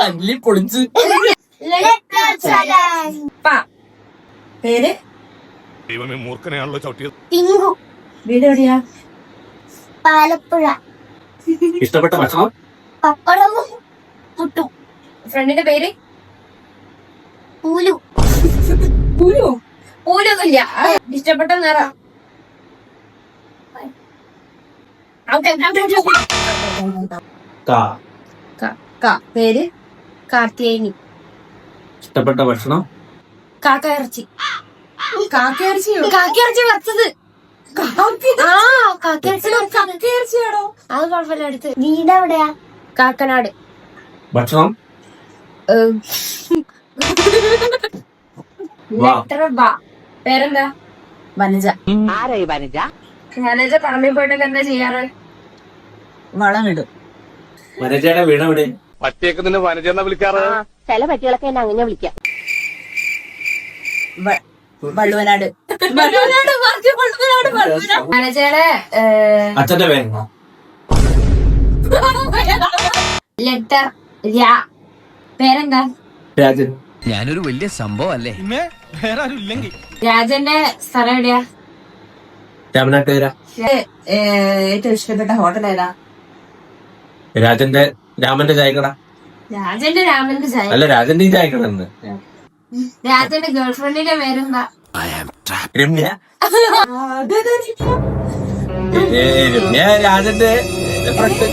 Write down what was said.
തല്ലി പൊളിച്ച്. പേര് ദൈവമേ മൂർഖനെയാണല്ലോ ചവിട്ടിയത്. ടിങ്കു. വീട് എവിടെയാ? പാലപ്പുഴ. ഇഷ്ടപ്പെട്ട ഭക്ഷണം? പപ്പടവും പുട്ടും. ഫ്രണ്ടിന്റെ പേര്? പൂലു. പൂലു. പൂലൊന്നുമില്ല. ഇഷ്ടപ്പെട്ട നിറം? പേര്? കാർത്തികേയനി. ഇഷ്ടപ്പെട്ട ഭക്ഷണം? കാക്കയിറച്ചി. കാക്കയിറച്ചി വറുത്തത്. കാക്കയിറച്ചിയാണോ? അത് കുഴപ്പമില്ല. അടുത്ത് വീട് എവിടെയാ? കാക്കനാട്. ഭക്ഷണം? പേരെന്താ? വനജ. ആരായി വനജ? വനജ പറമ്പിൽ പോയിട്ടൊക്കെ എന്താ ചെയ്യാറ്? വളമിടും. വനജയുടെ വീട് എവിടെ? പറ്റിയൊക്കെ നിന്നെ വനജെന്നാ വിളിക്കാറ്. ചില പറ്റികളൊക്കെ എന്നെ അങ്ങനെ വിളിക്കാം. വള്ളുവനാട്. വനജയുടെ അച്ഛന്റെ പേരെന്താ? ലെറ്റർ രാ. പേരെന്താ? രാജൻ. ഞാനൊരു വലിയ സംഭവം അല്ലേ? രാജന്റെ സ്ഥലം എവിടെയാ? രാമനാട്ടുകര. ഏറ്റവും ഇഷ്ടപ്പെട്ട ഹോട്ടൽ ഏതാ? രാമന്റെ ചായക്കട. രാമന്റെ ചായ. അല്ല, രാജന്റെ ഈ ചായക്കട. രാജന്റെ ഗേൾഫ്രണ്ടിന്റെ പേരെന്താ? രമ്യ. രമ്യ രാജന്റെ ഫ്രണ്ട്.